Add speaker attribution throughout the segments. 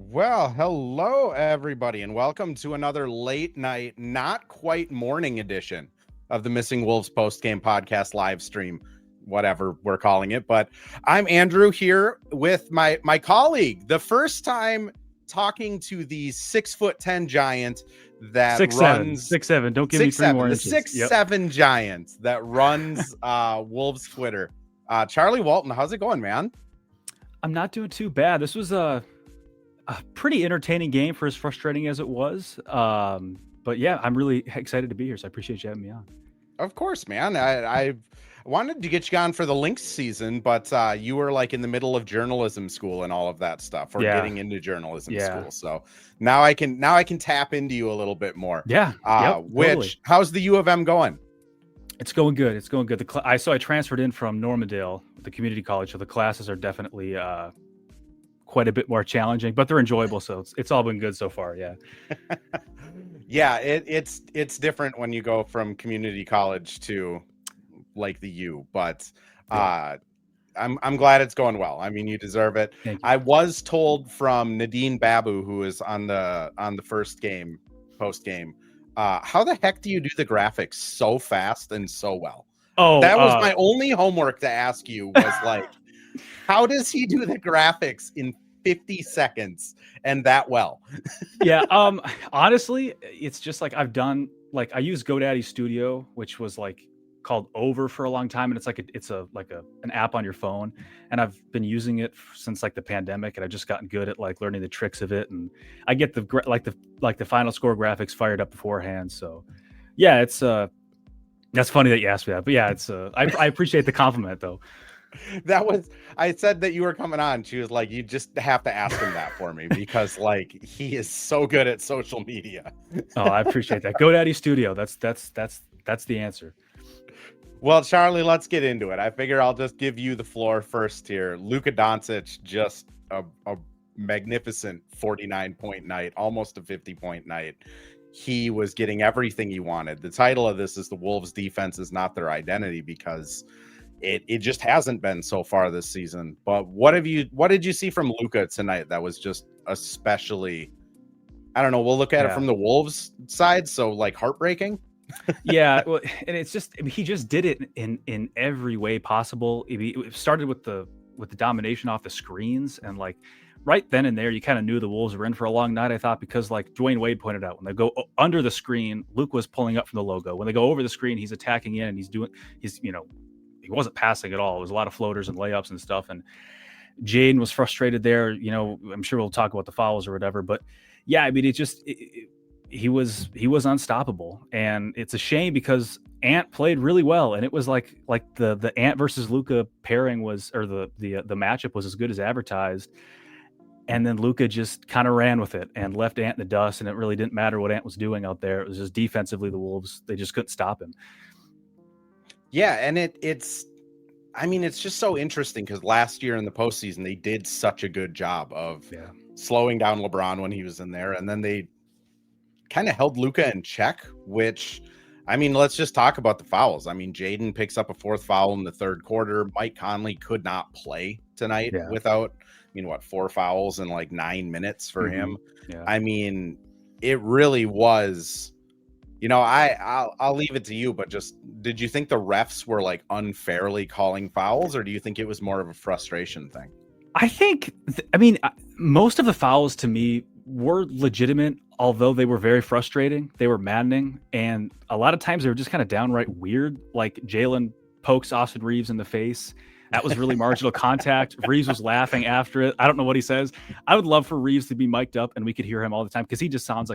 Speaker 1: Well, hello, everybody, and welcome to another late night, not quite morning edition of the Missing Wolves post-game podcast live stream, whatever we're calling it. But I'm Andrew here with my colleague, the first time talking to the 6'10" giant that runs
Speaker 2: 6'7". Don't give me three more inches.
Speaker 1: 6'7" giant that runs Wolves Twitter. Charlie Walton, how's it going, man?
Speaker 2: I'm not doing too bad. This was a pretty entertaining game for as frustrating as it was. But yeah, I'm really excited to be here. So I appreciate you having me on.
Speaker 1: Of course, man. I wanted to get you on for the Lynx season, but you were like in the middle of journalism school and all of that stuff, or getting into journalism school. So now I can tap into you a little bit more.
Speaker 2: Yeah.
Speaker 1: Totally. How's the U of M going?
Speaker 2: It's going good. It's going good. I transferred in from Normandale, the community college, so the classes are definitely quite a bit more challenging, but they're enjoyable. So it's all been good so far. Yeah.
Speaker 1: Yeah. It's different when you go from community college to like the U, but I'm glad it's going well. I mean, you deserve it. I was told from Nadine Babu, who is on the first game, post game, how the heck do you do the graphics so fast and so well? Oh, that was my only homework to ask you was like, how does he do the graphics in 50 seconds and that well?
Speaker 2: Yeah. Honestly, it's just like I use GoDaddy Studio, which was like called Over for a long time, and it's an app on your phone, and I've been using it since like the pandemic, and I've just gotten good at like learning the tricks of it, and I get the final score graphics fired up beforehand. So yeah, it's that's funny that you asked me that, but yeah, it's I appreciate the compliment though.
Speaker 1: I said that you were coming on. She was like, you just have to ask him that for me because like he is so good at social media.
Speaker 2: Oh, I appreciate that. GoDaddy Studio. That's the answer.
Speaker 1: Well, Charlie, let's get into it. I figure I'll just give you the floor first here. Luka Doncic, just a magnificent 49-point night, almost a 50-point night. He was getting everything he wanted. The title of this is The Wolves' Defense is Not Their Identity, because it just hasn't been so far this season. But what did you see from Luka tonight that was just especially, I don't know, we'll look at it from the Wolves side, so like heartbreaking?
Speaker 2: Yeah, well, and it's just, I mean, he just did it in every way possible. It started with the domination off the screens, and like right then and there, you kind of knew the Wolves were in for a long night, I thought, because like Dwayne Wade pointed out, when they go under the screen, Luke was pulling up from the logo. When they go over the screen, he's attacking in, and he wasn't passing at all. It was a lot of floaters and layups and stuff. And Jaden was frustrated there. I'm sure we'll talk about the fouls or whatever, but yeah, I mean, he was unstoppable, and it's a shame because Ant played really well, and it was like the Ant versus Luka pairing was, or the matchup was as good as advertised, and then Luka just kind of ran with it and left Ant in the dust, and it really didn't matter what Ant was doing out there. It was just defensively the Wolves, they just couldn't stop him.
Speaker 1: Yeah, and it's just so interesting because last year in the postseason they did such a good job of slowing down LeBron when he was in there, and then they kind of held Luka in check, which, I mean, let's just talk about the fouls. I mean, Jaden picks up a fourth foul in the third quarter. Mike Conley could not play tonight without, 4 fouls in like 9 minutes for him. Yeah. I mean, it really was, I'll leave it to you, but just, did you think the refs were like unfairly calling fouls, or do you think it was more of a frustration thing?
Speaker 2: I think, most of the fouls to me were legitimate, although they were very frustrating. They were maddening, and a lot of times they were just kind of downright weird. Like Jalen pokes Austin Reeves in the face. That was really marginal contact. Reeves was laughing after it. I don't know what he says. I would love for Reeves to be mic'd up and we could hear him all the time, because he just seems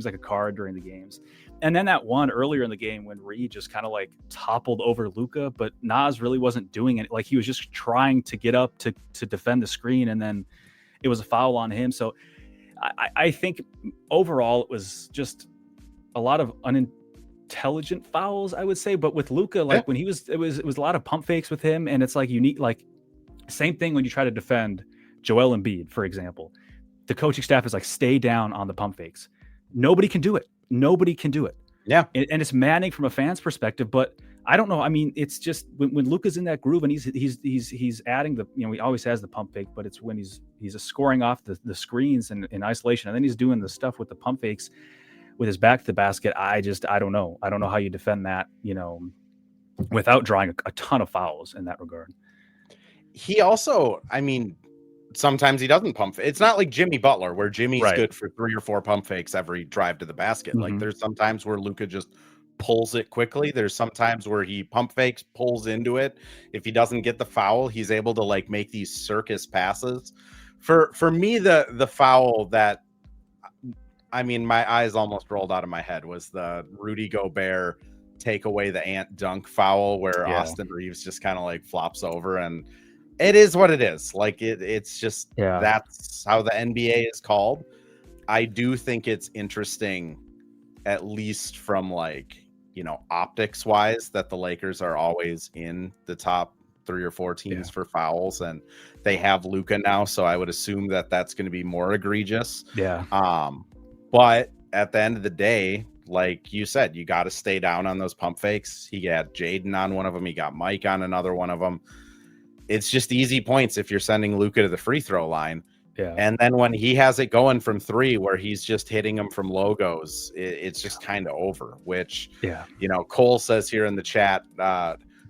Speaker 2: like a card during the games. And then that one earlier in the game when Reed just kind of like toppled over Luka, but Nas really wasn't doing it. Like he was just trying to get up to defend the screen, and then it was a foul on him. So I think overall it was just a lot of unintelligent fouls, I would say. But with Luka, like when it was a lot of pump fakes with him, and it's like unique. Like same thing when you try to defend Joel Embiid, for example. The coaching staff is like, stay down on the pump fakes. Nobody can do it. Yeah, and it's maddening from a fan's perspective. But I don't know. I mean, it's just when Luka's in that groove and he's adding the, he always has the pump fake, but it's when he's scoring off the screens and in isolation, and then he's doing the stuff with the pump fakes with his back to the basket. I don't know. I don't know how you defend that, without drawing a ton of fouls in that regard.
Speaker 1: He also, I mean, sometimes he doesn't pump. It's not like Jimmy Butler, where Jimmy's good for 3 or 4 pump fakes every drive to the basket.
Speaker 2: Mm-hmm.
Speaker 1: Like there's sometimes where Luka just pulls it quickly. There's sometimes where he pump fakes, pulls into it. If he doesn't get the foul, he's able to like make these circus passes. For me, the foul that, I mean, my eyes almost rolled out of my head was the Rudy Gobert take away the Ant dunk foul where Austin Reeves just kind of like flops over, and it is what it is. Like it's just that's how the NBA is called. I do think it's interesting, at least from like, optics wise, that the Lakers are always in the top 3 or 4 teams for fouls, and they have Luka now. So I would assume that that's going to be more egregious.
Speaker 2: Yeah.
Speaker 1: But at the end of the day, like you said, you got to stay down on those pump fakes. He got Jaden on one of them. He got Mike on another one of them. It's just easy points if you're sending Luka to the free throw line.
Speaker 2: Yeah.
Speaker 1: And then when he has it going from 3, where he's just hitting them from logos, it's just kind of over, which, Cole says here in the chat,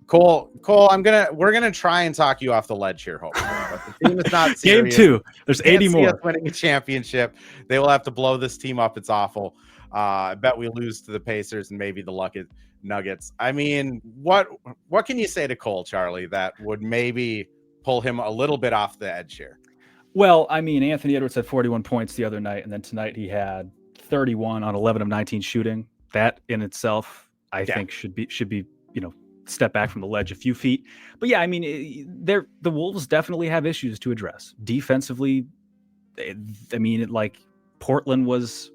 Speaker 1: Cole, we're going to try and talk you off the ledge here, hopefully. But the team is not serious.
Speaker 2: Game 2. There's 80 more.
Speaker 1: Winning a championship. They will have to blow this team up. It's awful. I bet we lose to the Pacers and maybe the Nuggets. I mean, what can you say to Cole, Charlie, that would maybe pull him a little bit off the edge here?
Speaker 2: Well, I mean, Anthony Edwards had 41 points the other night, and then tonight he had 31 on 11 of 19 shooting. That in itself, I think should be step back from the ledge a few feet. But yeah, I mean, the Wolves definitely have issues to address defensively. I mean, like Portland was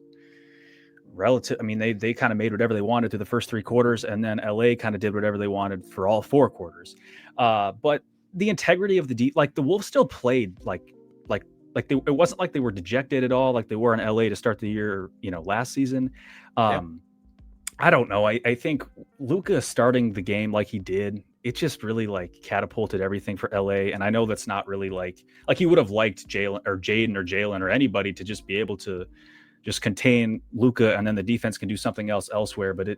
Speaker 2: relative. I mean, they kind of made whatever they wanted through the first 3 quarters, and then LA kind of did whatever they wanted for all 4 quarters. But the integrity of the the Wolves still played it wasn't like they were dejected at all, like they were in LA to start the year, last season. I don't know. I think Luka starting the game like he did, it just really like catapulted everything for LA. And I know that's not really like he would have liked Jaden or Jalen or anybody to just be able to just contain Luka, and then the defense can do something else elsewhere. But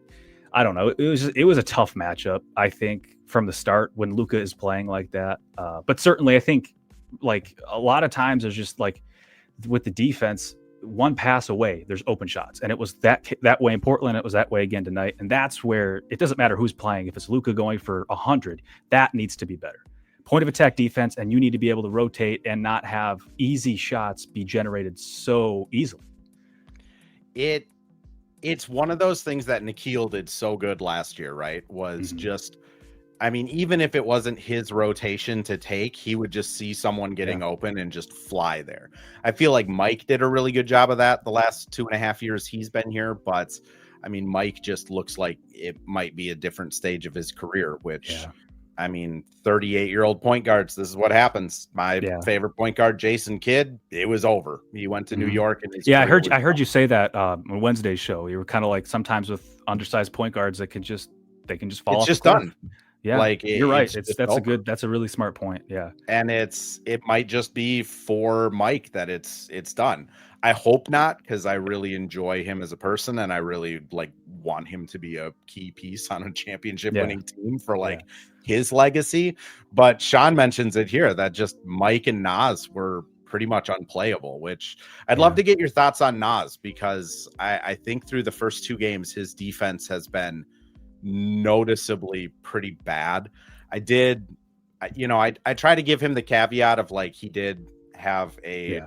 Speaker 2: I don't know. It was a tough matchup, I think, from the start when Luka is playing like that. But certainly I think like a lot of times there's just like with the defense, one pass away, there's open shots. And it was that way in Portland. It was that way again tonight. And that's where it doesn't matter who's playing. If it's Luka going for 100, that needs to be better. Point of attack defense, and you need to be able to rotate and not have easy shots be generated so easily.
Speaker 1: It's one of those things that Nikhil did so good last year, right? Was just, I mean, even if it wasn't his rotation to take, he would just see someone getting open and just fly there. I feel like Mike did a really good job of that the last 2.5 years he's been here. But I mean, Mike just looks like it might be a different stage of his career, which I mean, 38-year-old point guards, this is what happens. My favorite point guard, Jason Kidd, it was over. He went to New York. And
Speaker 2: I heard you say that on Wednesday's show. You were kind of like, sometimes with undersized point guards that can just fall off.
Speaker 1: It's just done.
Speaker 2: Yeah, like you're right. That's a really smart point. Yeah,
Speaker 1: and it might just be for Mike that it's done. I hope not, because I really enjoy him as a person, and I really want him to be a key piece on a championship winning team for his legacy. But Sean mentions it here that just Mike and Naz were pretty much unplayable, which I'd love to get your thoughts on Naz, because I think through the first 2 games his defense has been noticeably pretty bad. I try to give him the caveat of he did have a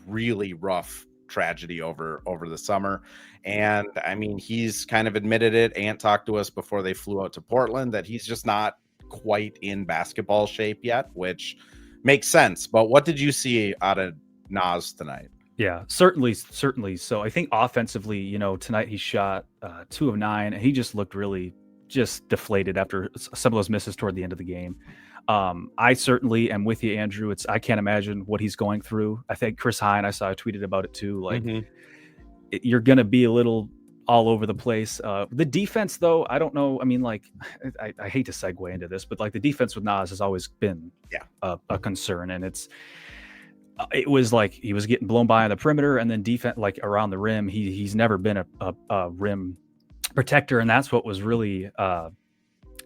Speaker 1: really rough tragedy over the summer, and I mean, he's kind of admitted it. Ant talked to us before they flew out to Portland that he's just not quite in basketball shape yet, which makes sense. But what did you see out of Naz tonight?
Speaker 2: Yeah, certainly. So I think offensively, tonight he shot 2 of 9, and he just looked really just deflated after some of those misses toward the end of the game. I certainly am with you, Andrew. I can't imagine what he's going through. I think Chris Hine, I saw tweeted about it too. You're going to be a little all over the place. The defense, though, I don't know. I mean, like, I hate to segue into this, but like the defense with Nas has always been a concern, and it was like he was getting blown by on the perimeter, and then defense like around the rim. He's never been a rim protector, and that's what was really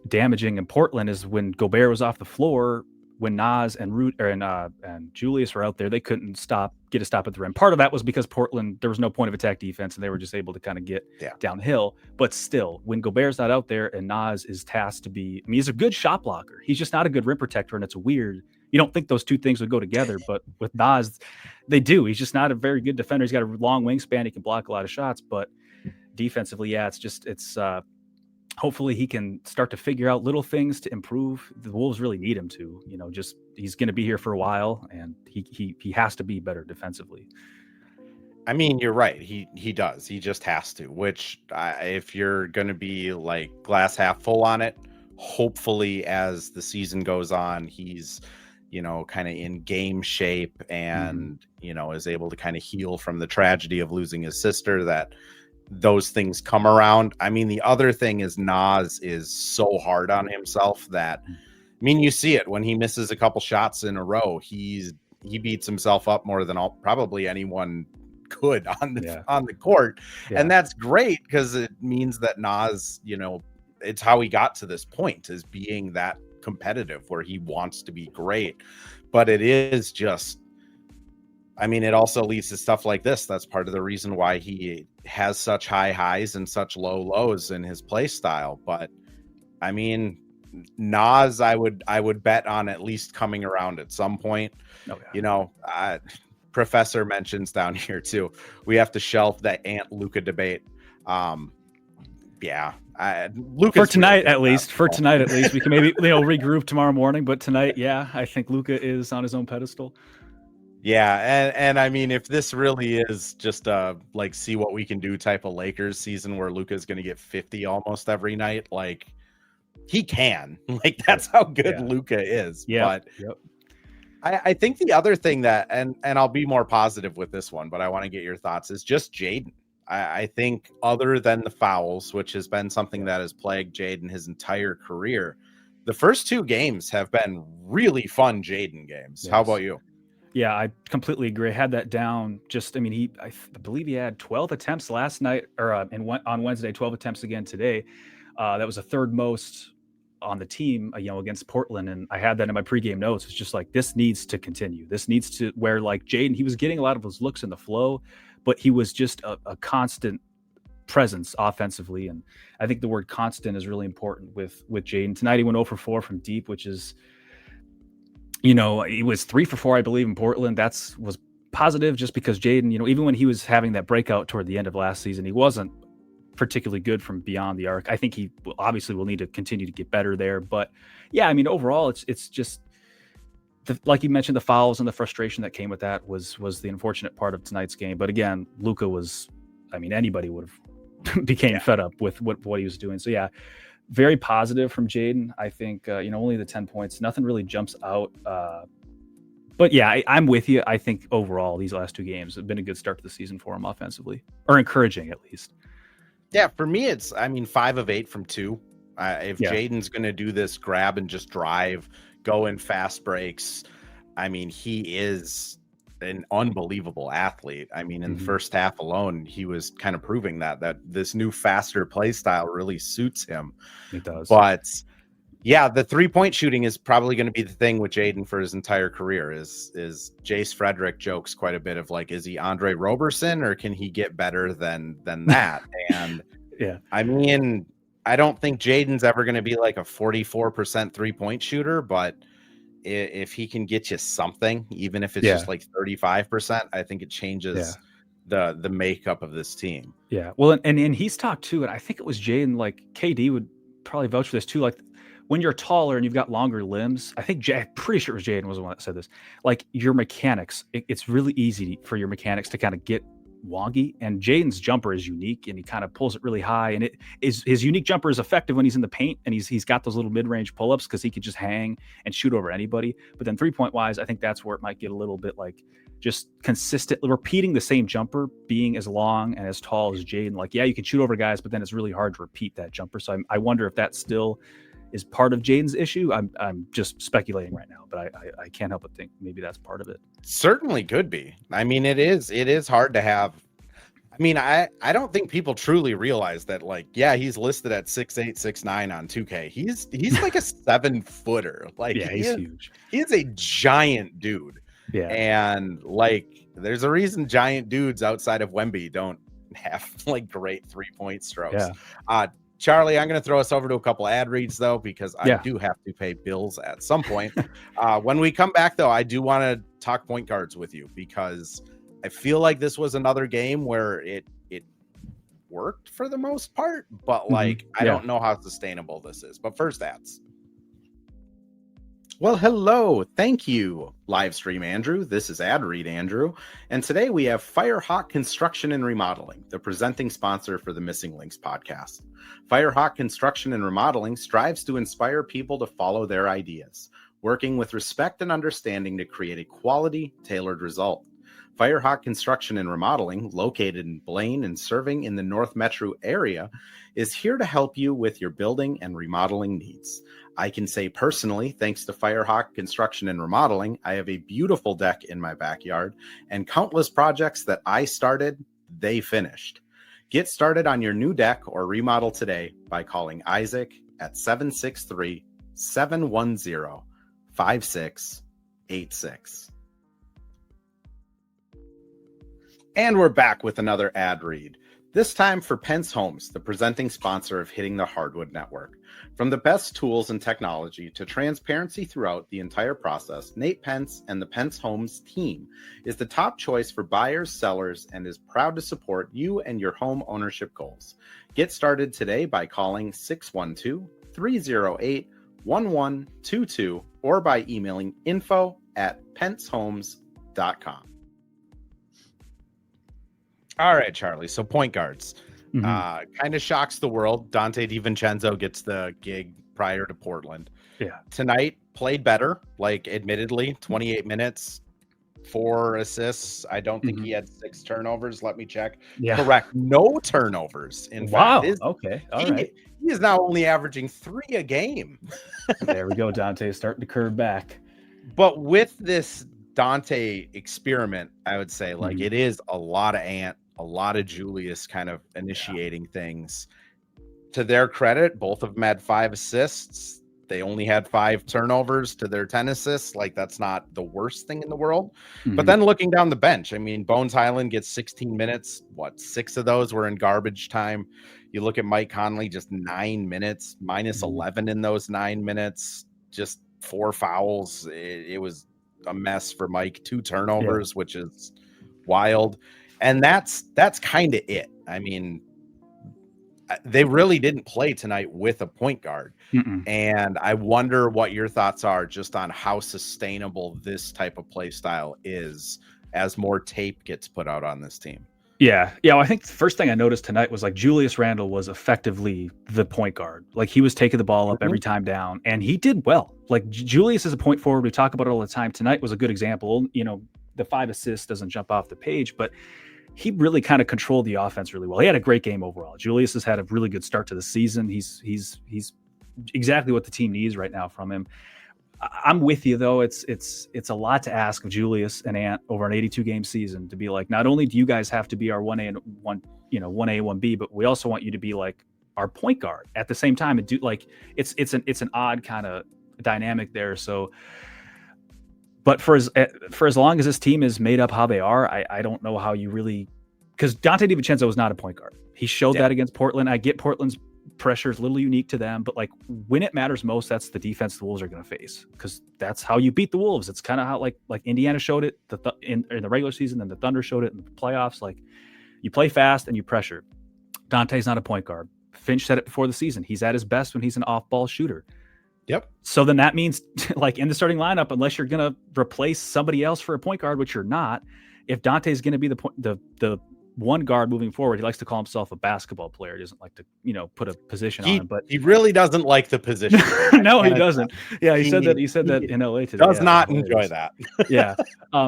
Speaker 2: damaging in Portland is when Gobert was off the floor. When Nas and Julius were out there, they couldn't get a stop at the rim. Part of that was because Portland, there was no point of attack defense, and they were just able to kind of get downhill. But still, when Gobert's not out there and Nas is tasked to be, I mean, he's a good shot blocker. He's just not a good rim protector, and it's weird. You don't think those two things would go together, but with Nas, they do. He's just not a very good defender. He's got a long wingspan. He can block a lot of shots, but defensively, it's hopefully he can start to figure out little things to improve. The Wolves really need him to, just he's going to be here for a while, and he has to be better defensively.
Speaker 1: I mean, you're right. He does. He just has to, which if you're going to be like glass half full on it, hopefully as the season goes on, he's, kind of in game shape and, is able to kind of heal from the tragedy of losing his sister, that those things come around. I mean, the other thing is Nas is so hard on himself that, I mean, you see it when he misses a couple shots in a row. He beats himself up more than probably anyone could on the court. Yeah. And that's great because it means that Nas, it's how he got to this point, is being that competitive where he wants to be great. But it is just, I mean, it also leads to stuff like this. That's part of the reason why he has such high highs and such low lows in his play style. But I mean, Nas, I would bet on at least coming around at some point. Oh, yeah. Professor mentions down here too, we have to shelf that Ant Luka debate.
Speaker 2: For tonight at least we can maybe regroup tomorrow morning, but tonight, I think Luka is on his own pedestal.
Speaker 1: Yeah, and I mean, if this really is just a see what we can do type of Lakers season where Luka's going to get 50 almost every night, he can. That's how good Luka is. Yeah. But I think the other thing that, and I'll be more positive with this one, but I want to get your thoughts, is just Jaden. I think other than the fouls, which has been something that has plagued Jaden his entire career, the first two games have been really fun Jaden games. Yes. How about you?
Speaker 2: Yeah, I completely agree. I had that down. I believe he had 12 attempts last night, or on Wednesday, 12 attempts again today. That was the third most on the team, against Portland. And I had that in my pregame notes. It's just like, this needs to continue. This needs to, where Jaden, he was getting a lot of those looks in the flow, but he was just a constant presence offensively. And I think the word constant is really important with Jaden. Tonight he went 0 for 4 from deep, which is, he was 3 for 4, I believe, in Portland. Was positive just because Jaden, even when he was having that breakout toward the end of last season, he wasn't particularly good from beyond the arc. I think he obviously will need to continue to get better there. But yeah, I mean, overall, it's just like you mentioned, the fouls and the frustration that came with that was the unfortunate part of tonight's game. But again, Luka was, I mean, anybody would have became fed up with what he was doing. So yeah, very positive from Jaden. I think, only the 10 points, nothing really jumps out. But yeah, I'm with you. I think overall, these last two games have been a good start to the season for him offensively, or encouraging at least.
Speaker 1: Yeah, for me, it's, 5 of 8 from 2. If Jaden's going to do this grab and just drive, go in fast breaks, I mean, he is an unbelievable athlete. I mean, in the first half alone, he was kind of proving that this new faster play style really suits him.
Speaker 2: It does.
Speaker 1: But yeah, the 3-point shooting is probably going to be the thing with Jaden for his entire career. Is Jace Frederick jokes quite a bit of is he Andre Roberson, or can he get better than that? And
Speaker 2: yeah, I
Speaker 1: mean, I don't think Jaden's ever going to be a 44% 3-point shooter, but if he can get you something, even if it's just 35%, I think it changes the makeup of this team.
Speaker 2: Yeah. Well, and he's talked too, and I think it was Jaden, KD would probably vouch for this too. When you're taller and you've got longer limbs, I'm pretty sure it was Jaden was the one that said this, your mechanics, it's really easy for your mechanics to kind of get wonky. And Jaden's jumper is unique, and he kind of pulls it really high. And his unique jumper is effective when he's in the paint, and he's got those little mid-range pull-ups because he could just hang and shoot over anybody. But then 3-point wise, I think that's where it might get a little bit like just consistent, repeating the same jumper, being as long and as tall as Jaden. Like, yeah, you can shoot over guys, but then it's really hard to repeat that jumper. So I wonder if that still is part of Jaden's issue. I'm just speculating right now, but I can't help but think maybe that's part of it.
Speaker 1: Certainly could be. I mean, it is hard to have. I mean, I don't think people truly realize that, like, yeah, he's listed at 6'8", 6'9" on 2K. He's like a 7-footer. Like,
Speaker 2: yeah, he's huge.
Speaker 1: He's a giant dude.
Speaker 2: Yeah.
Speaker 1: And like, there's a reason giant dudes outside of Wemby don't have like great 3-point strokes.
Speaker 2: Yeah.
Speaker 1: Charlie, I'm going to throw us over to a couple ad reads, though, because I do have to pay bills at some point. When we come back, though, I do want to talk point guards with you, because I feel like this was another game where it worked for the most part, but like, I don't know how sustainable this is. But first, ads. Well, hello. Thank you, Livestream Andrew. This is Ad Read Andrew. And today we have Firehawk Construction and Remodeling, the presenting sponsor for the Missing Links podcast. Firehawk Construction and Remodeling strives to inspire people to follow their ideas, working with respect and understanding to create a quality, tailored result. Firehawk Construction and Remodeling, located in Blaine and serving in the North Metro area, is here to help you with your building and remodeling needs. I can say personally, thanks to Firehawk Construction and Remodeling, I have a beautiful deck in my backyard and countless projects that I started, they finished. Get started on your new deck or remodel today by calling Isaac at 763-710-5686. And we're back with another ad read. This time for Pence Homes, the presenting sponsor of Hitting the Hardwood Network. From the best tools and technology to transparency throughout the entire process, Nate Pence and the Pence Homes team is the top choice for buyers, sellers, and is proud to support you and your home ownership goals. Get started today by calling 612-308-1122 or by emailing info@pencehomes.com. All right, Charlie. So point guards. Kind of shocks the world. Dante DiVincenzo gets the gig prior to Portland.
Speaker 2: Yeah.
Speaker 1: Tonight played better, like admittedly, 28 minutes, 4 assists. I don't think he had 6 turnovers. Let me check.
Speaker 2: Yeah.
Speaker 1: Correct. No turnovers. In
Speaker 2: fact,
Speaker 1: okay. All right. He is now only averaging 3 a game.
Speaker 2: There we go. Dante starting to curve back.
Speaker 1: But with this Dante experiment, I would say like it is a lot of Ant, a lot of Julius kind of initiating things. To their credit, both of them had 5 assists. They only had 5 turnovers to their 10 assists. Like, that's not the worst thing in the world. But then looking down the bench, I mean, Bones Highland gets 16 minutes. 6 of those were in garbage time. You look at Mike Conley, just 9 minutes, minus 11 in those 9 minutes, just 4 fouls. It was a mess for Mike. 2 turnovers, which is wild. And that's kind of it. I mean, they really didn't play tonight with a point guard. And I wonder what your thoughts are just on how sustainable this type of play style is as more tape gets put out on this team.
Speaker 2: Yeah. Well, I think the first thing I noticed tonight was like Julius Randle was effectively the point guard. Like, he was taking the ball up every time down, and he did well. Like, Julius is a point forward. We talk about it all the time. Tonight was a good example. You know, the 5 assists doesn't jump off the page, but he really kind of controlled the offense really well. He had a great game overall. Julius has had a really good start to the season. He's exactly what the team needs right now from him. I'm with you though. It's a lot to ask of Julius and Ant over an 82 game season to be like, not only do you guys have to be our 1A and 1A, 1B, but we also want you to be like our point guard at the same time. And do like, it's an odd kind of dynamic there. So, but for as long as this team is made up how they are, I don't know how you really, because Dante DiVincenzo was not a point guard. He showed that against Portland. I get Portland's pressure is a little unique to them, but like when it matters most, that's the defense the Wolves are going to face, because that's how you beat the Wolves. It's kind of how like Indiana showed it in the regular season, and the Thunder showed it in the playoffs. Like, you play fast and you pressure. Dante's not a point guard. Finch said it before the season. He's at his best when he's an off-ball shooter.
Speaker 1: Yep.
Speaker 2: So then that means, like, in the starting lineup, unless you're going to replace somebody else for a point guard, which you're not, if Dante's going to be the one guard moving forward. He likes to call himself a basketball player. He doesn't like to, put a position on him, but
Speaker 1: he really doesn't like the position.
Speaker 2: No, he doesn't. Yeah, he said that in LA today.
Speaker 1: Does not enjoy that.
Speaker 2: Yeah.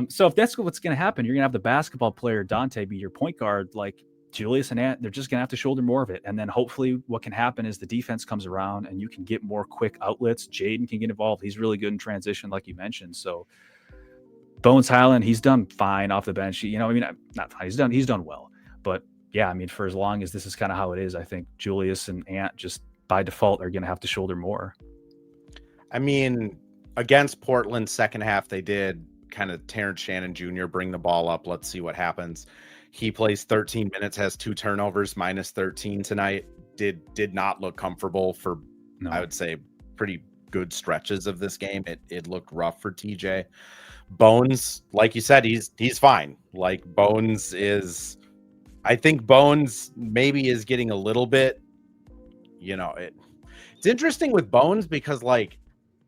Speaker 2: So if that's what's going to happen, you're going to have the basketball player Dante be your point guard. Like Julius and Ant, they're just going to have to shoulder more of it. And then hopefully what can happen is the defense comes around and you can get more quick outlets. Jaden can get involved. He's really good in transition, like you mentioned. So Bones Highland, he's done fine off the bench. Not fine. He's done well. But yeah, for as long as this is kind of how it is, I think Julius and Ant just by default are going to have to shoulder more.
Speaker 1: Against Portland, second half, they did kind of Terrence Shannon Jr. bring the ball up. Let's see what happens. He plays 13 minutes, has 2 turnovers, minus 13 tonight. Did not look comfortable for, I would say, pretty good stretches of this game. It looked rough for TJ. Bones, like you said, he's fine. Like I think Bones maybe is getting a little bit, it's interesting with Bones because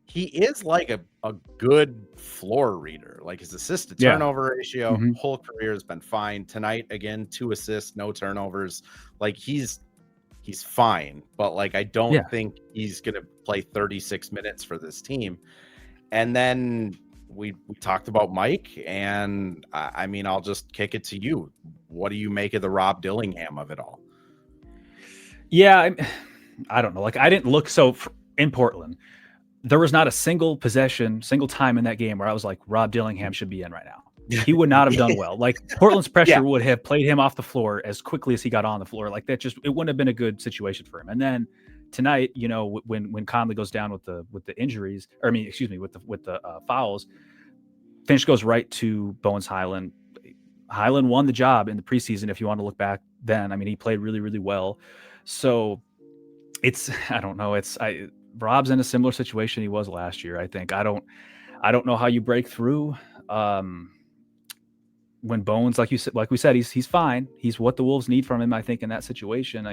Speaker 1: he is like a good floor reader. Like his assist to turnover ratio, whole career has been fine. Tonight, again, 2 assists, no turnovers. Like he's fine, but I don't think he's going to play 36 minutes for this team. And then we talked about Mike, and I'll just kick it to you. What do you make of the Rob Dillingham of it all?
Speaker 2: Yeah, I don't know. I didn't look in Portland. There was not a single time in that game where I was like, Rob Dillingham should be in right now. He would not have done well. Portland's pressure would have played him off the floor as quickly as he got on the floor. It wouldn't have been a good situation for him. And then tonight, when Conley goes down with the injuries, with the fouls, Finch goes right to Bones Highland. Highland won the job in the preseason. If you want to look back then, he played really, really well. So I don't know. Rob's in a similar situation he was last year. I think I don't know how you break through when Bones, like we said, he's fine. He's what the Wolves need from him. I think in that situation,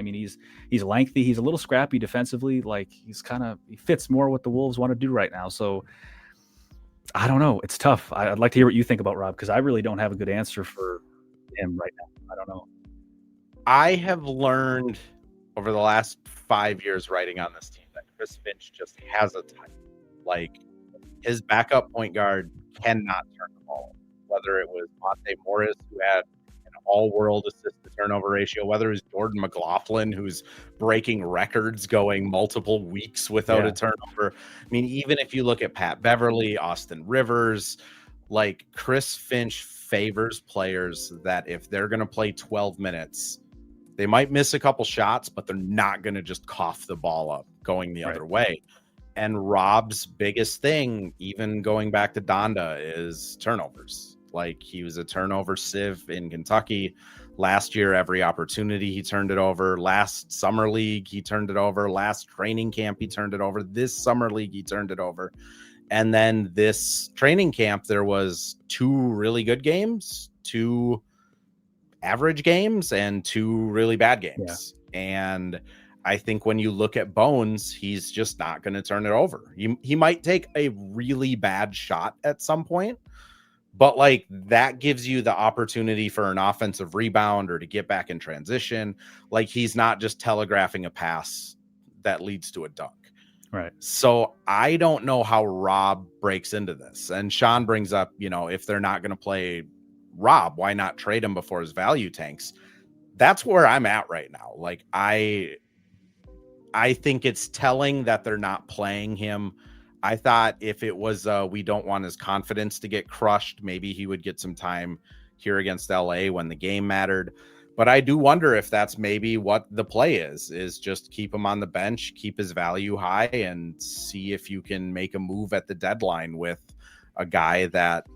Speaker 2: he's lengthy. He's a little scrappy defensively. He fits more what the Wolves want to do right now. So I don't know. It's tough. I'd like to hear what you think about Rob, because I really don't have a good answer for him right now. I don't know.
Speaker 1: I have learned over the last 5 years writing on this team that Chris Finch just has a type. His backup point guard cannot turn the ball. Whether it was Monte Morris, who had an all-world assist-to-turnover ratio, whether it was Jordan McLaughlin, who's breaking records going multiple weeks without a turnover. Even if you look at Pat Beverly, Austin Rivers, Chris Finch favors players that if they're going to play 12 minutes, they might miss a couple shots, but they're not going to just cough the ball up going the other way. And Rob's biggest thing, even going back to Donda, is turnovers. He was a turnover sieve in Kentucky. Last year, every opportunity he turned it over. Last summer league, he turned it over. Last training camp, he turned it over. This summer league, he turned it over. And then this training camp, there was 2 really good games, 2 average games, and 2 really bad games. And I think when you look at Bones, he's just not going to turn it over. He might take a really bad shot at some point, but that gives you the opportunity for an offensive rebound or to get back in transition. He's not just telegraphing a pass that leads to a dunk.
Speaker 2: Right.
Speaker 1: So I don't know how Rob breaks into this. And Sean brings up, if they're not going to play Rob, why not trade him before his value tanks? That's where I'm at right now. I think it's telling that they're not playing him. I thought if it was we don't want his confidence to get crushed, maybe he would get some time here against LA when the game mattered. But I do wonder if that's maybe what the play is just keep him on the bench, keep his value high, and see if you can make a move at the deadline with a guy that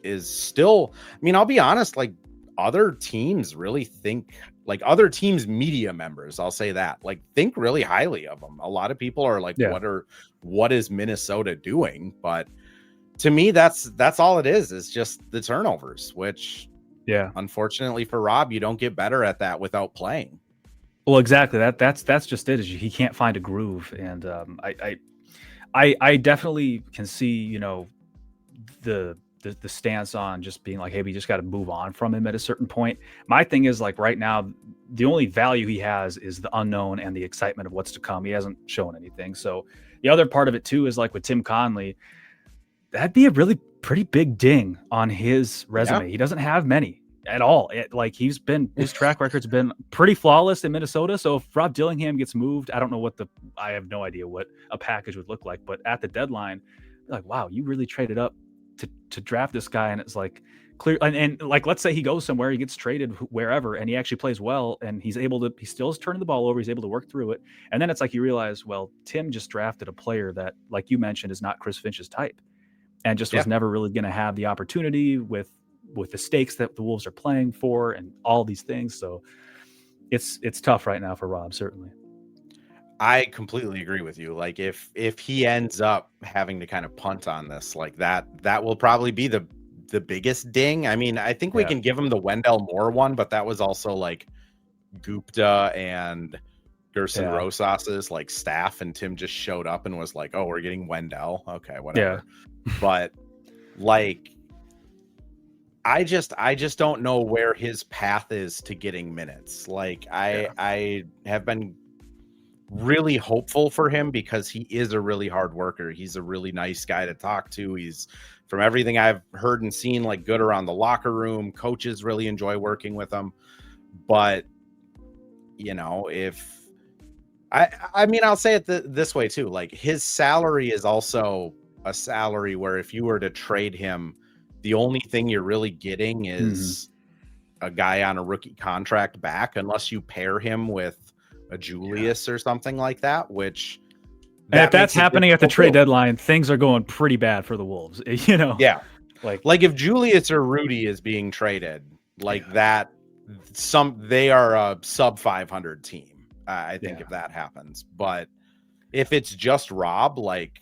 Speaker 1: is still, I'll be honest, other teams really think, other teams' media members, I'll say that, think really highly of him. A lot of people are what is Minnesota doing? But to me, that's all it is just the turnovers, which unfortunately for Rob, you don't get better at that without playing.
Speaker 2: Well, exactly. That's just it. Is he can't find a groove, and I definitely can see the the stance on just being like, hey, we just got to move on from him at a certain point. My thing is like right now, the only value he has is the unknown and the excitement of what's to come. He hasn't shown anything. So the other part of it too is like with Tim Conley, that'd be a really pretty big ding on his resume. He doesn't have many at all. His track record's been pretty flawless in Minnesota. So if Rob Dillingham gets moved, I don't know I have no idea what a package would look like, but at the deadline, like, wow, you really traded up to draft this guy. And it's like clear. And like, let's say he goes somewhere, he gets traded wherever, and he actually plays well. And he still is turning the ball over. He's able to work through it. And then it's like, you realize, well, Tim just drafted a player that, like you mentioned, is not Chris Finch's type and just was never really going to have the opportunity with the stakes that the Wolves are playing for and all these things. So it's tough right now for Rob, certainly.
Speaker 1: I completely agree with you. Like if he ends up having to kind of punt on this, like that will probably be the biggest ding. I mean, I think we can give him the Wendell Moore one, but that was also like Gupta and Gerson Rosas's like staff, and Tim just showed up and was like, oh, we're getting Wendell. Okay, whatever. Yeah. But like I just don't know where his path is to getting minutes. Like I have been really hopeful for him because he is a really hard worker. He's a really nice guy to talk to. He's, from everything I've heard and seen, like good around the locker room. Coaches really enjoy working with him. But, you know, if I mean, I'll say it this way too. Like his salary is also a salary where if you were to trade him, the only thing you're really getting is a guy on a rookie contract back, unless you pair him with a Julius or something like that, which
Speaker 2: if that's happening at the trade deadline, things are going pretty bad for the Wolves, you know?
Speaker 1: Yeah. Like if Julius or Rudy is being traded like that, they are a sub 500 team. I think if that happens, but if it's just Rob, like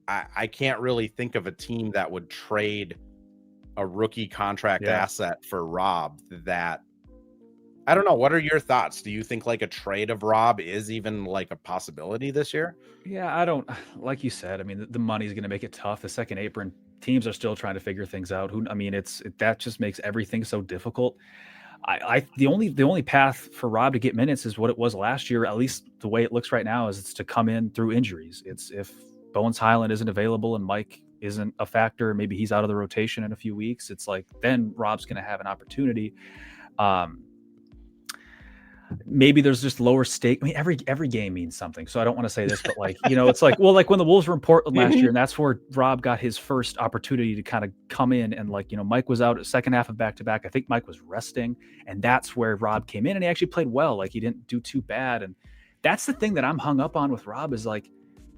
Speaker 1: I can't really think of a team that would trade a rookie contract asset for Rob. That I don't know. What are your thoughts? Do you think like a trade of Rob is even like a possibility this year?
Speaker 2: Yeah, I don't, like you said, I mean, the money's going to make it tough. The second apron teams are still trying to figure things out. That just makes everything so difficult. The only path for Rob to get minutes is what it was last year. At least the way it looks right now is it's to come in through injuries. It's if Bones Highland isn't available and Mike isn't a factor, maybe he's out of the rotation in a few weeks. It's like, then Rob's going to have an opportunity. Maybe there's just lower stake. I mean, every game means something. So I don't want to say this, but like, you know, it's like, well, like when the Wolves were in Portland last year, and that's where Rob got his first opportunity to kind of come in. And like, you know, Mike was out at second half of back-to-back. I think Mike was resting, and that's where Rob came in, and he actually played well. Like he didn't do too bad. And that's the thing that I'm hung up on with Rob is like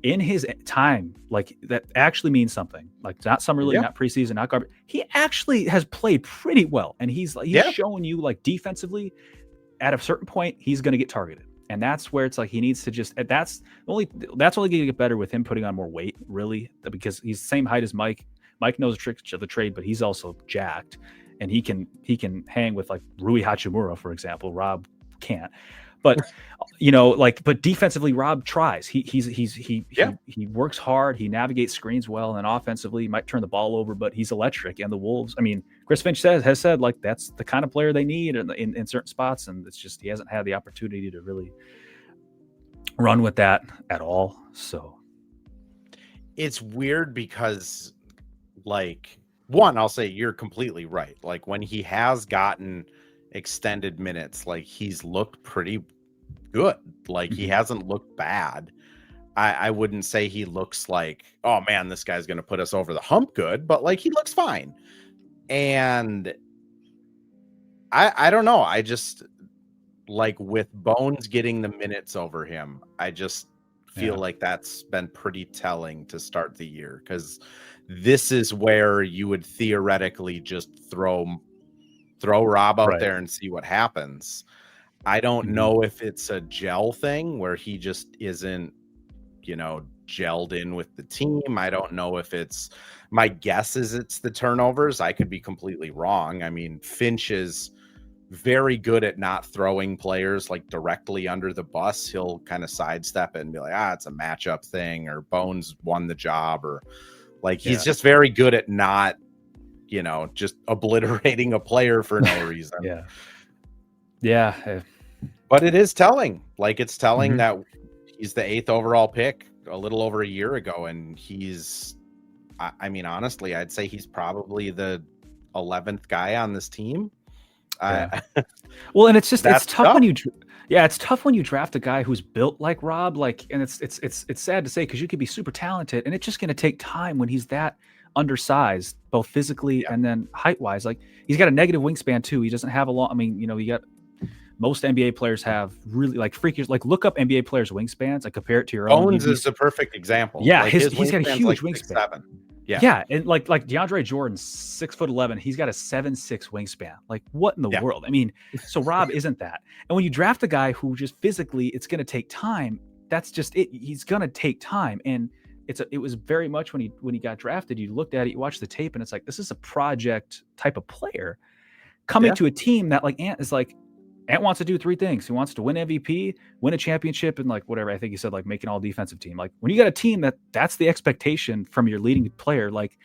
Speaker 2: in his time, like that actually means something. Like not summer league, not preseason, not garbage. He actually has played pretty well. And he's showing you like defensively, at a certain point, he's going to get targeted. And that's where it's like he needs to just, that's only going to get better with him putting on more weight, really, because he's the same height as Mike. Mike knows the tricks of the trade, but he's also jacked, and he can hang with like Rui Hachimura, for example. Rob can't. But you know, like, but defensively, Rob tries. He works hard. He navigates screens well, and offensively, he might turn the ball over, but he's electric. And the Wolves, I mean, Chris Finch has said like that's the kind of player they need in certain spots, and it's just he hasn't had the opportunity to really run with that at all. So
Speaker 1: it's weird because, like, one, I'll say you're completely right. Like when he has gotten extended minutes, like he's looked pretty good. Like he hasn't looked bad. I wouldn't say he looks like, oh man, this guy's going to put us over the hump good, but like he looks fine. And I don't know. I just like with Bones getting the minutes over him, I just feel like that's been pretty telling to start the year, because this is where you would theoretically just throw Rob out there and see what happens. I don't know if it's a gel thing where he just isn't, you know, gelled in with the team. I don't know if my guess is it's the turnovers. I could be completely wrong. I mean, Finch is very good at not throwing players like directly under the bus. He'll kind of sidestep it and be like, it's a matchup thing, or Bones won the job, or like he's just very good at not just obliterating a player for no reason.
Speaker 2: Yeah.
Speaker 1: But it is telling. Like, it's telling that he's the 8th overall pick a little over a year ago, and he's, I mean, honestly, I'd say he's probably the 11th guy on this team.
Speaker 2: Well, and it's tough when it's tough when you draft a guy who's built like Rob, like, and it's sad to say, because you could be super talented, and it's just going to take time when he's that undersized, both physically and then height wise. Like, he's got a negative wingspan too. He doesn't have a long. I mean, you got most NBA players have really like freakish. Like, look up NBA players' wingspans. Like, compare it to your own.
Speaker 1: Bones is the perfect example.
Speaker 2: Yeah,
Speaker 1: like
Speaker 2: he's got a huge wingspan.
Speaker 1: 6'7".
Speaker 2: Yeah, and like DeAndre Jordan's 6'11", he's got a 7'6" wingspan. Like, what in the world? I mean, so Rob isn't that. And when you draft a guy who just physically, it's going to take time. That's just it. He's going to take time, and it was very much when he got drafted. You looked at it, you watched the tape, and it's like, this is a project type of player coming to a team that, like, Ant is like. Ant wants to do 3 things. He wants to win MVP, win a championship, and like whatever. I think he said, like, make an all defensive team. Like, when you got a team that's the expectation from your leading player, like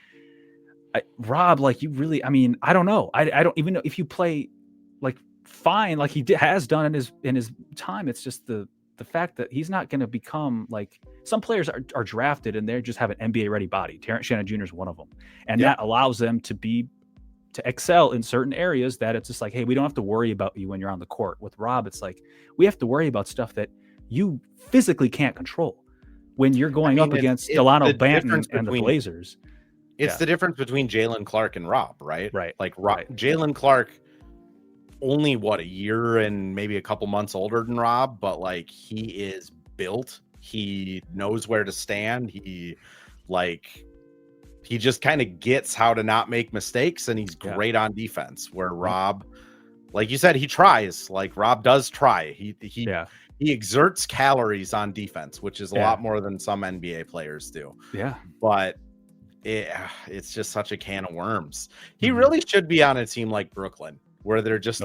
Speaker 2: Rob, like, you really, I mean, I don't know. I don't even know if you play like fine, like he has done in his time. It's just the fact that he's not going to become like some players are drafted and they just have an NBA ready body. Terrence Shannon Jr. is one of them, and that allows them to excel in certain areas that it's just like, hey, we don't have to worry about you when you're on the court. With Rob, it's like, we have to worry about stuff that you physically can't control when you're going up against Delano Banton and the Blazers.
Speaker 1: It's the difference between Jalen Clark and Rob, right?
Speaker 2: Right.
Speaker 1: Like, Jalen Clark, only a year and maybe a couple months older than Rob, but like, he is built. He knows where to stand. He just kind of gets how to not make mistakes, and he's great on defense. Where Rob, like you said, he tries. Like, Rob does try. He exerts calories on defense, which is a lot more than some NBA players do.
Speaker 2: Yeah,
Speaker 1: but it's just such a can of worms. He really should be on a team like Brooklyn, where they're just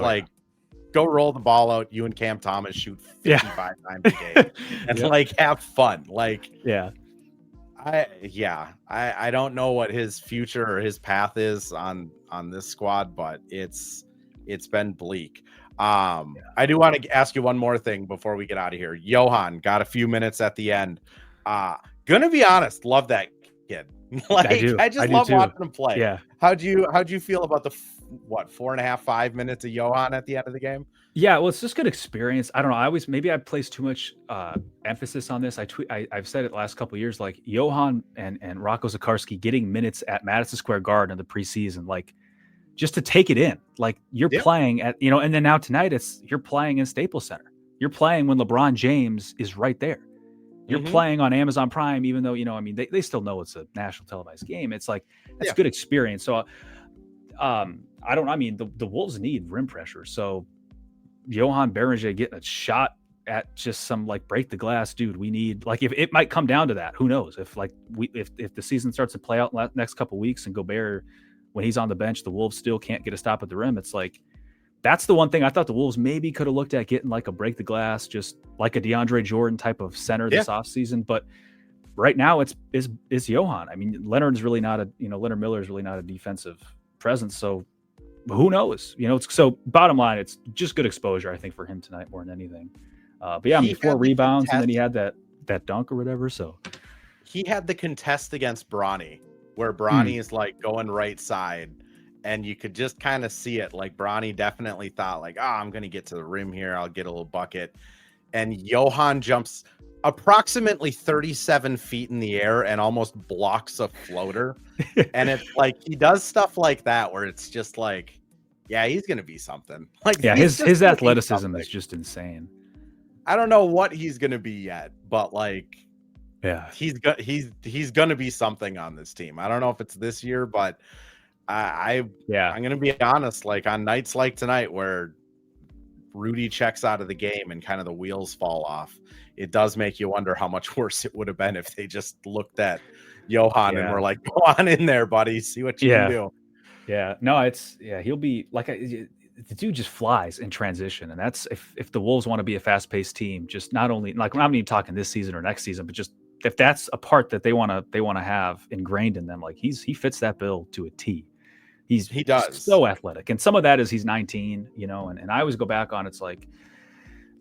Speaker 1: go roll the ball out. You and Cam Thomas shoot 55 times a game and like have fun. Like, I don't know what his future or his path is on this squad, but it's been bleak. I do want to ask you one more thing before we get out of here. Johan got a few minutes at the end. Gonna be honest, love that kid. I just love watching him play.
Speaker 2: Yeah.
Speaker 1: How'd you feel about the 4.5, 5 minutes of Johan at the end of the game?
Speaker 2: Yeah, well, it's just good experience. I don't know. Maybe I place too much emphasis on this. I've said it the last couple of years, like Johan and Rocco Zikarsky getting minutes at Madison Square Garden in the preseason, like, just to take it in. Like, you're playing at, and then now tonight you're playing in Staples Center. You're playing when LeBron James is right there. You're playing on Amazon Prime, even though, they still know it's a national televised game. It's like, that's good experience. So, the Wolves need rim pressure. So Johan Berenger getting a shot at just some, like, break the glass, dude. We need, like, if it might come down to that, who knows? If the season starts to play out next couple of weeks and Gobert, when he's on the bench, the Wolves still can't get a stop at the rim. It's like, that's the one thing I thought the Wolves maybe could have looked at, getting like a break the glass, just like a DeAndre Jordan type of center this offseason. But right now it's Johan. I mean, Leonard Miller is really not a defensive presence. So who knows? So bottom line, it's just good exposure, I think, for him tonight more than anything. But yeah, 4 rebounds, and then he had that dunk or whatever. So
Speaker 1: he had the contest against Bronny, where Bronny is like going right side, and you could just kind of see it. Like, Bronny definitely thought, like, I'm going to get to the rim here. I'll get a little bucket. And Johan jumps approximately 37 feet in the air and almost blocks a floater. And it's like, he does stuff like that where it's just like, he's going to be something. Like,
Speaker 2: his athleticism is just insane.
Speaker 1: I don't know what he's going to be yet, but like, he's going to be something on this team. I don't know if it's this year, but I'm going to be honest, like, on nights like tonight where Rudy checks out of the game and kind of the wheels fall off, it does make you wonder how much worse it would have been if they just looked at Johan and were like, go on in there, buddy, see what you can do.
Speaker 2: Yeah, no, he'll be like, the dude just flies in transition. And that's, if the Wolves want to be a fast paced team, just not only, like, I'm not even talking this season or next season, but just if that's a part that they want to have ingrained in them, like, he fits that bill to a T.
Speaker 1: He does.
Speaker 2: so athletic. And some of that is he's 19, and I always go back on, it's like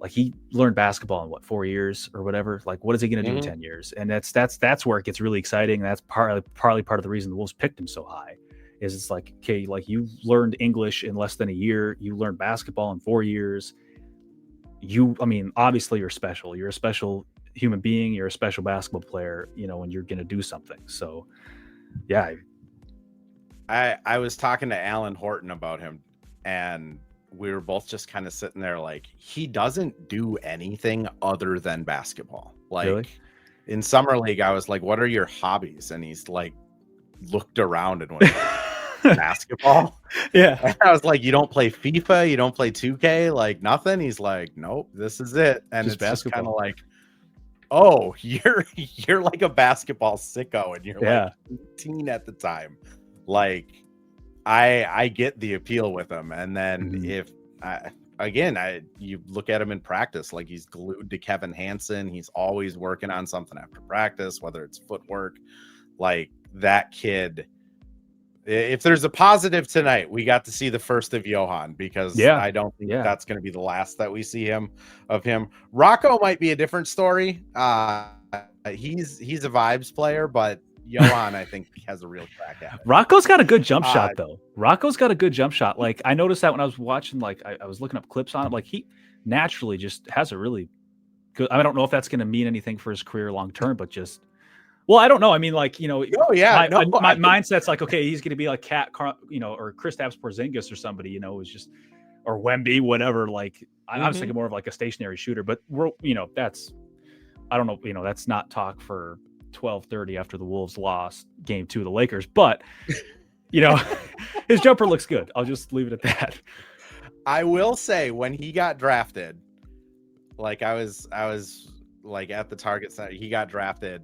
Speaker 2: he learned basketball in 4 years or whatever. Like, what is he going to do in 10 years? And that's where it gets really exciting. That's partly part of the reason the Wolves picked him so high. Is it's like, okay, like you learned English in less than a year, you learned basketball in 4 years. Obviously you're special. You're a special human being. You're a special basketball player, and you're going to do something. So, yeah.
Speaker 1: I was talking to Alan Horton about him, and we were both just kind of sitting there like, he doesn't do anything other than basketball. Like, really? In summer league, I was like, what are your hobbies? And he's like, looked around and went, basketball.
Speaker 2: Yeah.
Speaker 1: And I was like, you don't play FIFA, you don't play 2K, like nothing. He's like, nope, this is it. And just it's just kind of like, oh, you're like a basketball sicko, and you're like 18 at the time. Like, I get the appeal with him. And then you look at him in practice, like he's glued to Kevin Hansen. He's always working on something after practice, whether it's footwork. Like, that kid, if there's a positive tonight, we got to see the first of Johan, because I don't think that's going to be the last that we see of him. Rocco might be a different story. He's a vibes player, but Johan, I think, has a real crack at it.
Speaker 2: Rocco's got a good jump shot, though. Rocco's got a good jump shot. Like, I noticed that when I was watching, like, I was looking up clips on him. Like, he naturally just has a really good. I don't know if that's going to mean anything for his career long term, but just. Well, I don't know. I mean, like, my mindset's like, okay, he's going to be like Cat, or Kristaps Porzingis or somebody, is just, or Wemby, whatever. Like, I was thinking more of like a stationary shooter, but that's, I don't know, that's not talk for 12:30 after the Wolves lost game 2 of the Lakers, but his jumper looks good. I'll just leave it at that.
Speaker 1: I will say, when he got drafted, like I was like at the Target Center, he got drafted.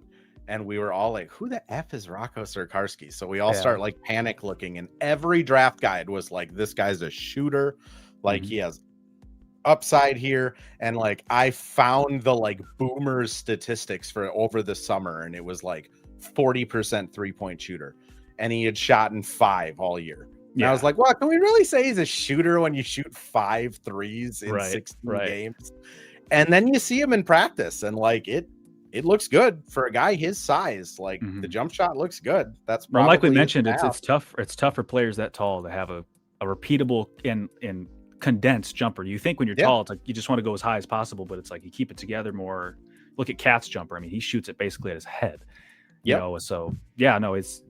Speaker 1: And we were all like, who the F is Rocco Sierkarski? So we all start like panic looking, and every draft guide was like, this guy's a shooter. Like, he has upside here. And like, I found the like boomers statistics for over the summer, and it was like 40% 3-point shooter. And he had shot in 5 all year. And I was like, well, can we really say he's a shooter when you shoot 5 threes in 16 games? And then you see him in practice, and like it looks good for a guy his size. Like, the jump shot looks good. That's probably,
Speaker 2: like we mentioned, it's tough. It's tough for players that tall to have a repeatable and condensed jumper. You think when you're tall, it's like you just want to go as high as possible, but it's like you keep it together more. Look at Cat's jumper. I mean, he shoots it basically at his head. So his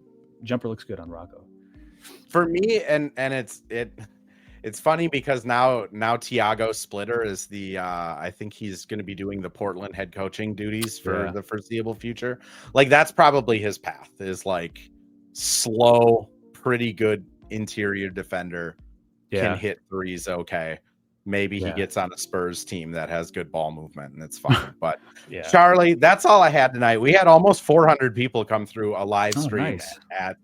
Speaker 2: jumper looks good on Rocco.
Speaker 1: For me, and it's funny because now Tiago Splitter is the I think he's going to be doing the Portland head coaching duties for the foreseeable future. Like, that's probably his path, is like slow, pretty good interior defender, can hit threes. Okay. Maybe he gets on a Spurs team that has good ball movement, and it's fine. But Charlie, that's all I had tonight. We had almost 400 people come through a live stream at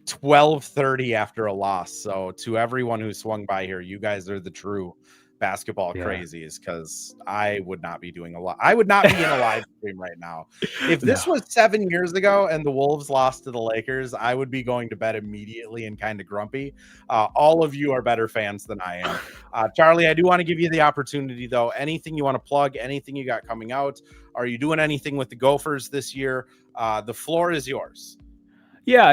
Speaker 1: 12:30 after a loss. So to everyone who swung by here, you guys are the true basketball crazies, because I would not be doing I would not be in a live stream right now. If this was 7 years ago and the Wolves lost to the Lakers, I would be going to bed immediately and kind of grumpy. All of you are better fans than I am. Charlie, I do want to give you the opportunity, though. Anything you want to plug, anything you got coming out? Are you doing anything with the Gophers this year? The floor is yours.
Speaker 2: Yeah,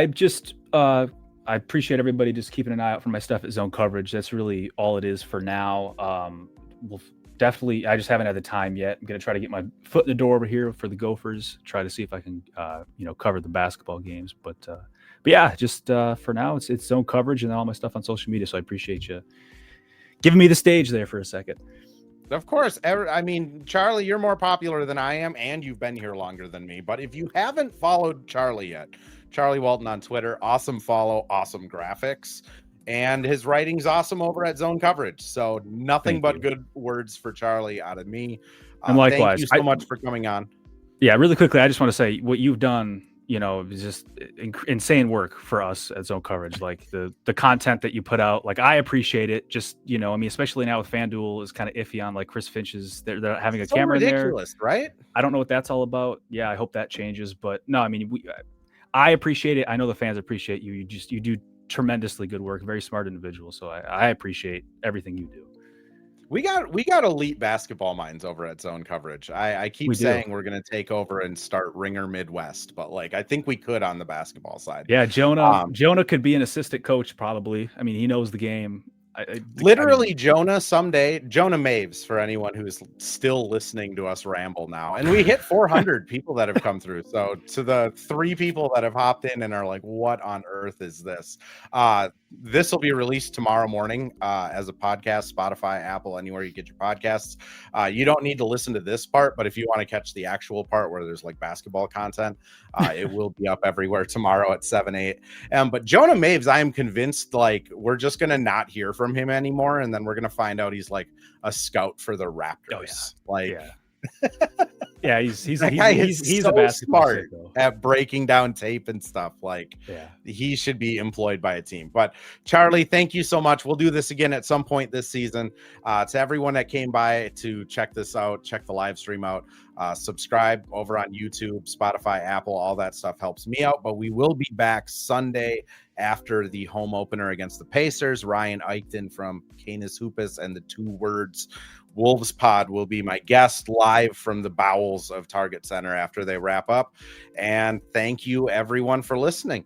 Speaker 2: I appreciate everybody just keeping an eye out for my stuff at Zone Coverage. That's really all it is for now. We'll definitely, I just haven't had the time yet. I'm going to try to get my foot in the door over here for the Gophers, try to see if I can, cover the basketball games. But yeah, just for now, it's Zone Coverage and all my stuff on social media. So I appreciate you giving me the stage there for a second.
Speaker 1: Of course. I mean, Charlie, you're more popular than I am, and you've been here longer than me. But if you haven't followed Charlie yet, Charlie Walton on Twitter, awesome follow, awesome graphics, and his writing's awesome over at Zone Coverage. So nothing but good words for Charlie out of me.
Speaker 2: And likewise,
Speaker 1: thank you so much for coming on.
Speaker 2: Yeah, really quickly, I just want to say what you've done, is just insane work for us at Zone Coverage. Like the content that you put out, like I appreciate it. Just, especially now with FanDuel is kind of iffy on like Chris Finch's, they're having a camera in there.
Speaker 1: Ridiculous, right?
Speaker 2: I don't know what that's all about. Yeah, I hope that changes. But no, I appreciate it. I know the fans appreciate you. You do tremendously good work, very smart individual. So I appreciate everything you do.
Speaker 1: We got elite basketball minds over at Zone Coverage. I keep saying we're going to take over and start Ringer Midwest, but like I think we could on the basketball side.
Speaker 2: Yeah, Jonah could be an assistant coach probably. I mean, he knows the game.
Speaker 1: Literally, Jonah Maves, for anyone who's still listening to us ramble now. And we hit 400 people that have come through. So to the 3 people that have hopped in and are like, what on earth is this? This will be released tomorrow morning as a podcast, Spotify, Apple, anywhere you get your podcasts. You don't need to listen to this part, but if you want to catch the actual part where there's like basketball content, it will be up everywhere tomorrow at 7-8. But Jonah Maves, I am convinced like we're just going to not hear from him anymore. And then we're going to find out he's like a scout for the Raptors.
Speaker 2: Yeah, he's
Speaker 1: so
Speaker 2: a basketball
Speaker 1: smart at breaking down tape and stuff. Like, he should be employed by a team. But Charlie, thank you so much. We'll do this again at some point this season. To everyone that came by to check this out, check the live stream out, subscribe over on YouTube, Spotify, Apple, all that stuff helps me out. But we will be back Sunday after the home opener against the Pacers. Ryan Eichten from Canis Hoopus and the 2 Words Wolves Pod will be my guest live from the bowels of Target Center after they wrap up. And thank you everyone for listening.